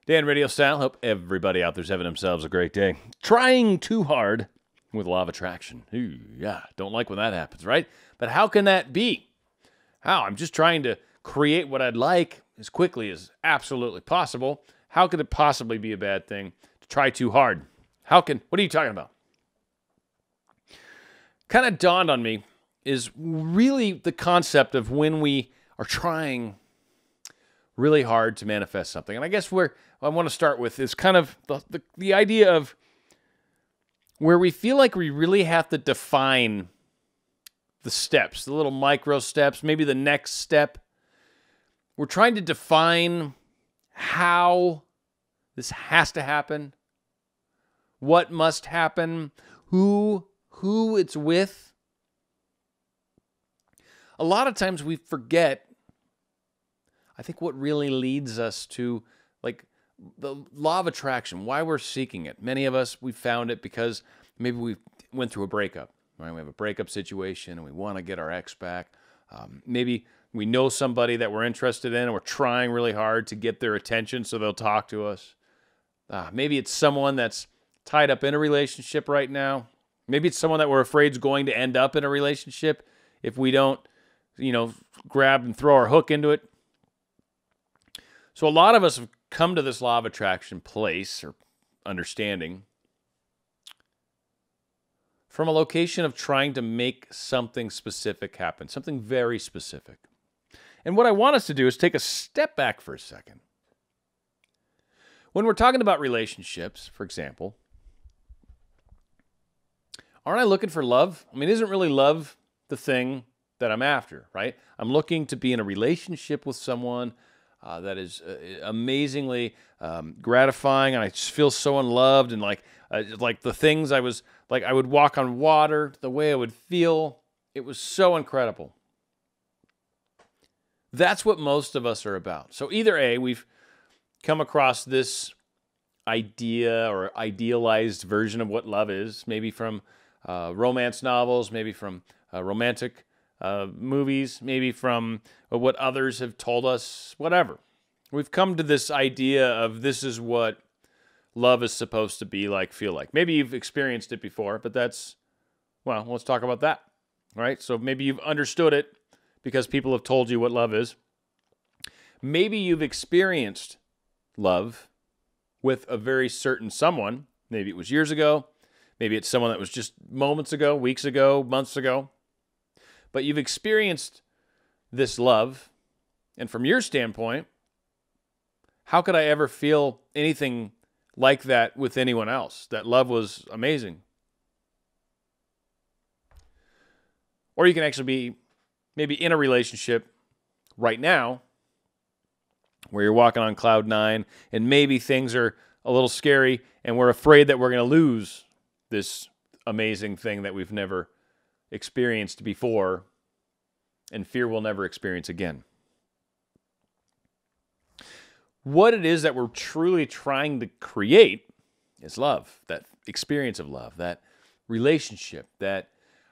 Dan RadioStyle. Hope everybody out there's having themselves a great day. Trying too hard with law of attraction. Ooh, yeah, don't like when that happens, right? But how can that be? How? I'm just trying to create what I'd like as quickly as absolutely possible. How could it possibly be a bad thing to try too hard? What are you talking about? Kind of dawned on me is really the concept of when we are trying really hard to manifest something. And I guess where I want to start with is kind of the idea of where we feel like we really have to define the steps, the little micro steps, maybe the next step. We're trying to define how this has to happen, what must happen, who it's with. A lot of times we forget, I think, what really leads us to, like, the law of attraction, why we're seeking it. Many of us, we found it because maybe we went through a breakup, right? We have a breakup situation and we want to get our ex back. Maybe we know somebody that we're interested in and we're trying really hard to get their attention so they'll talk to us. Maybe it's someone that's tied up in a relationship right now. Maybe it's someone that we're afraid is going to end up in a relationship if we don't, grab and throw our hook into it. So a lot of us have come to this law of attraction place or understanding from a location of trying to make something specific happen, something very specific. And what I want us to do is take a step back for a second. When we're talking about relationships, for example, aren't I looking for love? I mean, isn't really love the thing that I'm after, right? I'm looking to be in a relationship with someone that is amazingly gratifying, and I just feel so unloved, and like the things I would walk on water, the way I would feel, it was so incredible. That's what most of us are about. So either A, we've come across this idea or idealized version of what love is, maybe from romance novels, maybe from romantic movies, maybe from what others have told us, whatever. We've come to this idea of this is what love is supposed to be like, feel like. Maybe you've experienced it before, but let's talk about that, right? So maybe you've understood it because people have told you what love is. Maybe you've experienced love with a very certain someone. Maybe it was years ago. Maybe it's someone that was just moments ago, weeks ago, months ago. But you've experienced this love, and from your standpoint, how could I ever feel anything like that with anyone else? That love was amazing. Or you can actually be maybe in a relationship right now where you're walking on cloud nine, and maybe things are a little scary, and we're afraid that we're going to lose this amazing thing that we've never experienced before, and fear we'll never experience again. What it is that we're truly trying to create is love, that experience of love, that relationship, that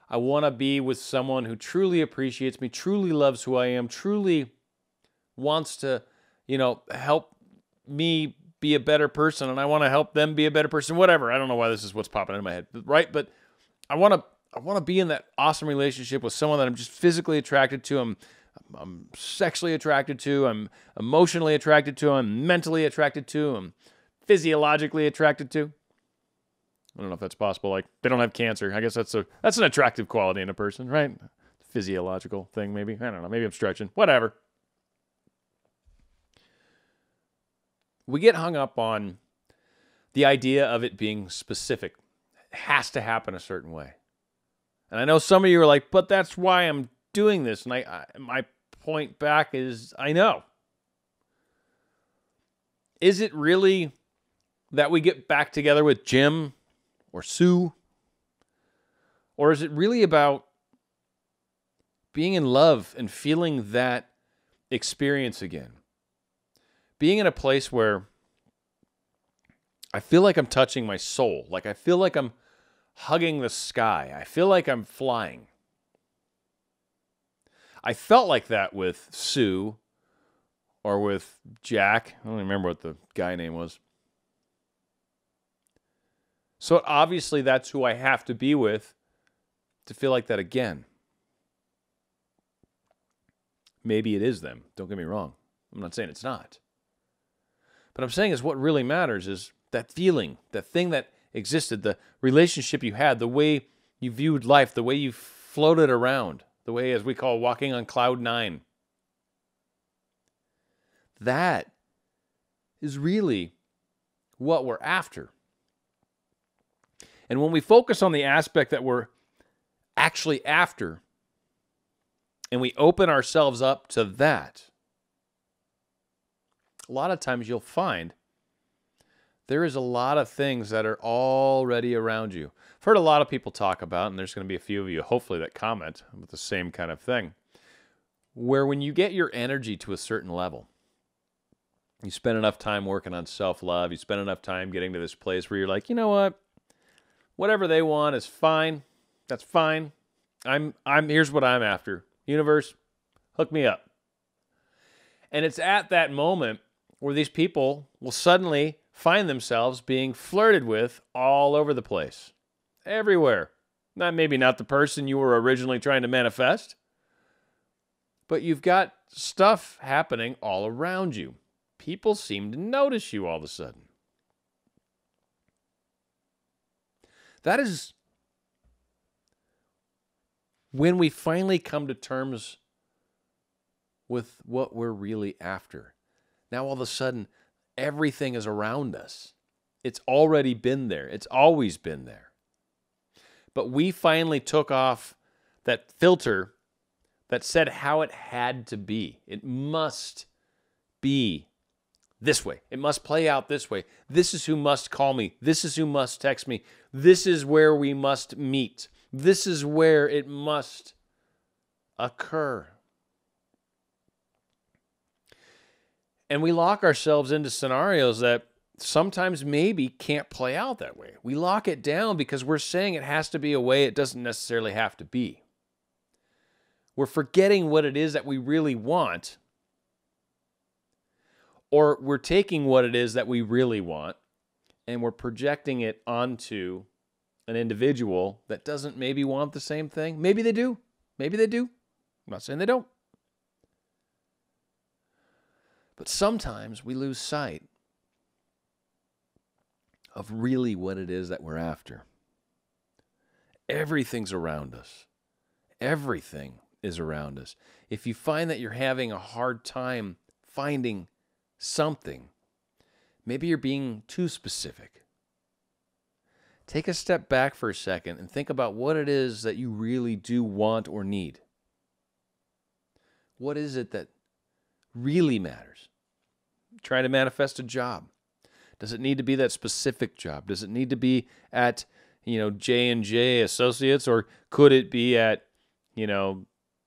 I want to be with someone who truly appreciates me, truly loves who I am, truly wants to, help me be a better person, and I want to help them be a better person, whatever. I don't know why this is what's popping into my head, right? But I want to be in that awesome relationship with someone that I'm just physically attracted to. I'm sexually attracted to. I'm emotionally attracted to. I'm mentally attracted to. I'm physiologically attracted to. I don't know if that's possible. Like, they don't have cancer. I guess that's an attractive quality in a person, right? Physiological thing, maybe. I don't know. Maybe I'm stretching. Whatever. We get hung up on the idea of it being specific. It has to happen a certain way. And I know some of you are like, but that's why I'm doing this. And my point back is, I know. Is it really that we get back together with Jim or Sue? Or is it really about being in love and feeling that experience again? Being in a place where I feel like I'm touching my soul. Like I feel like I'm hugging the sky. I feel like I'm flying. I felt like that with Sue or with Jack. I don't even remember what the guy name was. So obviously that's who I have to be with to feel like that again. Maybe it is them. Don't get me wrong. I'm not saying it's not. But I'm saying is what really matters is that feeling, that thing that existed, the relationship you had, the way you viewed life, the way you floated around, the way, as we call, walking on cloud nine. That is really what we're after. And when we focus on the aspect that we're actually after, and we open ourselves up to that, a lot of times you'll find there is a lot of things that are already around you. I've heard a lot of people talk about, and there's going to be a few of you, hopefully, that comment with the same kind of thing, where when you get your energy to a certain level, you spend enough time working on self-love, you spend enough time getting to this place where you're like, you know what? Whatever they want is fine. That's fine. Here's what I'm after. Universe, hook me up. And it's at that moment where these people will suddenly find themselves being flirted with all over the place. Everywhere. Maybe not the person you were originally trying to manifest, but you've got stuff happening all around you. People seem to notice you all of a sudden. That is when we finally come to terms with what we're really after. Now, all of a sudden, everything is around us. It's already been there. It's always been there. But we finally took off that filter that said how it had to be. It must be this way. It must play out this way. This is who must call me. This is who must text me. This is where we must meet. This is where it must occur. And we lock ourselves into scenarios that sometimes maybe can't play out that way. We lock it down because we're saying it has to be a way it doesn't necessarily have to be. We're forgetting what it is that we really want, or we're taking what it is that we really want and we're projecting it onto an individual that doesn't maybe want the same thing. Maybe they do. Maybe they do. I'm not saying they don't. But sometimes we lose sight of really what it is that we're after. Everything's around us. Everything is around us. If you find that you're having a hard time finding something, maybe you're being too specific. Take a step back for a second and think about what it is that you really do want or need. What is it that really matters? Trying to manifest a job. Does it need to be that specific job? Does it need to be at, J&J Associates, or could it be at,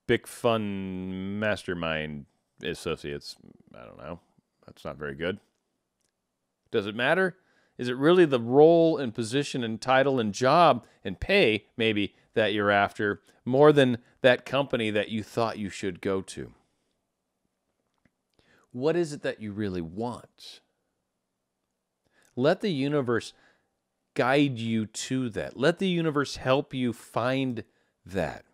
Big Fun Mastermind Associates? I don't know. That's not very good. Does it matter? Is it really the role and position and title and job and pay, maybe, that you're after, more than that company that you thought you should go to? What is it that you really want? Let the universe guide you to that. Let the universe help you find that.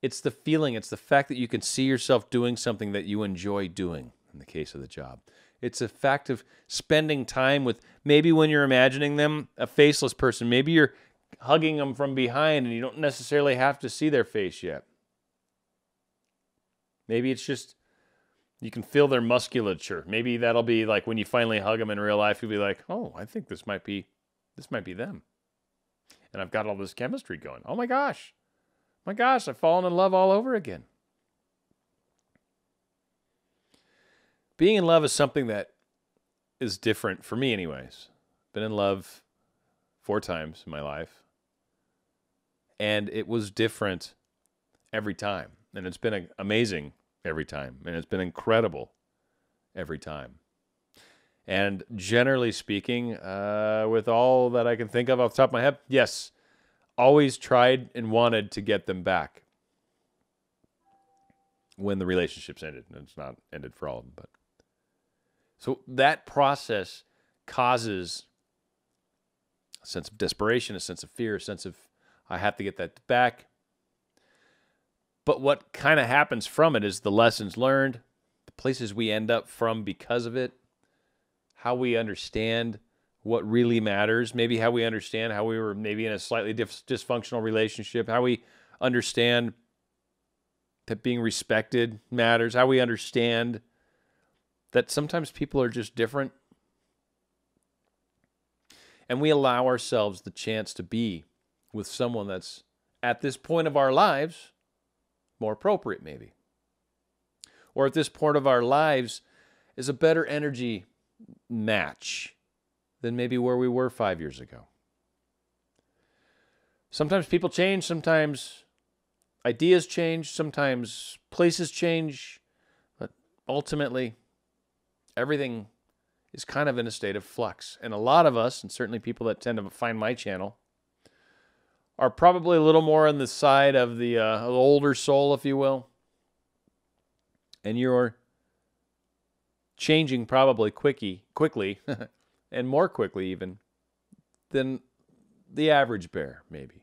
It's the feeling, it's the fact that you can see yourself doing something that you enjoy doing, in the case of the job. It's a fact of spending time with, maybe when you're imagining them, a faceless person. Maybe you're hugging them from behind and you don't necessarily have to see their face yet. Maybe it's just, you can feel their musculature. Maybe that'll be like when you finally hug them in real life, you'll be like, oh, I think this might be them. And I've got all this chemistry going. Oh my gosh, I've fallen in love all over again. Being in love is something that is different for me anyways. Been in love 4 times in my life. And it was different every time. And it's been amazing every time. And it's been incredible every time. And generally speaking, with all that I can think of off the top of my head, yes, always tried and wanted to get them back. when the relationships ended. And it's not ended for all of them, but so that process causes a sense of desperation, a sense of fear, a sense of I have to get that back. But what kind of happens from it is the lessons learned, the places we end up from because of it, how we understand what really matters, maybe how we understand how we were maybe in a slightly dysfunctional relationship, how we understand that being respected matters, how we understand that sometimes people are just different. And we allow ourselves the chance to be with someone that's at this point of our lives more appropriate maybe. Or at this point of our lives is a better energy match than maybe where we were 5 years ago. Sometimes people change, sometimes ideas change, sometimes places change, but ultimately everything is kind of in a state of flux. And a lot of us, and certainly people that tend to find my channel, are probably a little more on the side of the older soul, if you will. And you're changing probably quickly, and more quickly even, than the average bear, maybe.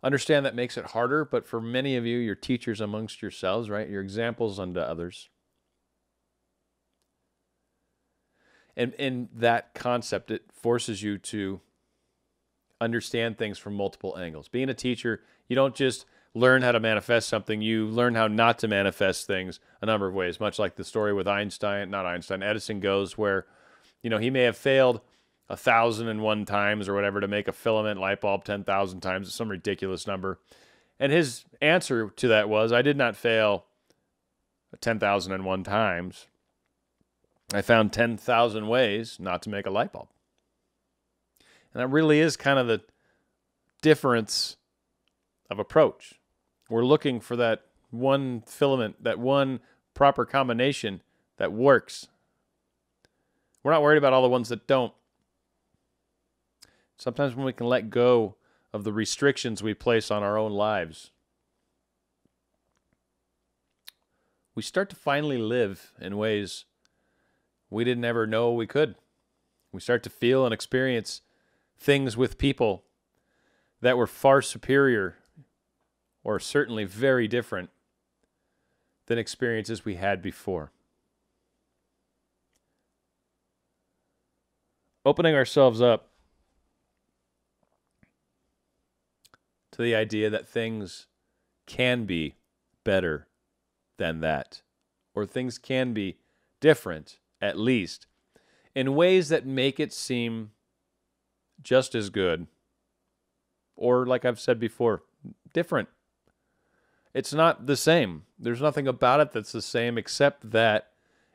Understand that makes it harder, but for many of you, you're teachers amongst yourselves, right? You're examples unto others. And in that concept, it forces you to understand things from multiple angles. Being a teacher, you don't just learn how to manifest something, you learn how not to manifest things a number of ways, much like the story with Edison goes, where, he may have failed 1,001 times or whatever to make a filament light bulb 10,000 times, some ridiculous number. And his answer to that was, I did not fail 10,001 times. I found 10,000 ways not to make a light bulb. And that really is kind of the difference of approach. We're looking for that one filament, that one proper combination that works. We're not worried about all the ones that don't. Sometimes when we can let go of the restrictions we place on our own lives, we start to finally live in ways we didn't ever know we could. We start to feel and experience things with people that were far superior, or certainly very different than experiences we had before. Opening ourselves up to the idea that things can be better than that, or things can be different, at least, in ways that make it seem just as good, or, like I've said before, different. It's not the same. There's nothing about it that's the same, except that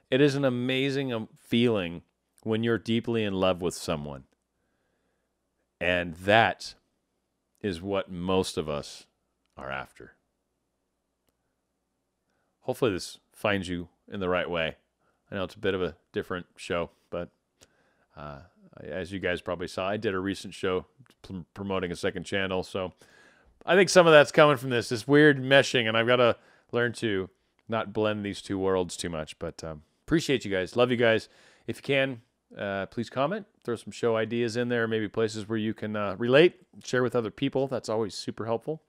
it is an amazing feeling when you're deeply in love with someone. And that is what most of us are after. Hopefully this finds you in the right way. I know it's a bit of a different show, but as you guys probably saw, I did a recent show promoting a second channel, so I think some of that's coming from this weird meshing, and I've got to learn to not blend these two worlds too much, but appreciate you guys. Love you guys. If you can, please comment, throw some show ideas in there, maybe places where you can relate, share with other people. That's always super helpful.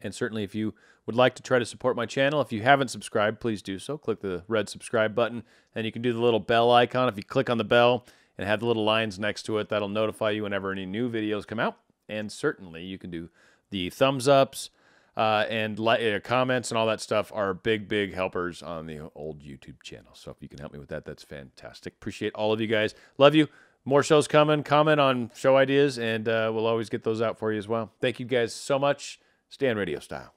And certainly if you would like to try to support my channel, if you haven't subscribed, please do so. Click the red subscribe button, and you can do the little bell icon. If you click on the bell and have the little lines next to it, that'll notify you whenever any new videos come out. And certainly you can do the thumbs ups and comments and all that stuff are big helpers on the old YouTube channel. So if you can help me with that, that's fantastic. Appreciate all of you guys. Love you. More shows coming. Comment on show ideas, and we'll always get those out for you as well. Thank you guys so much. Stay on Radio Style.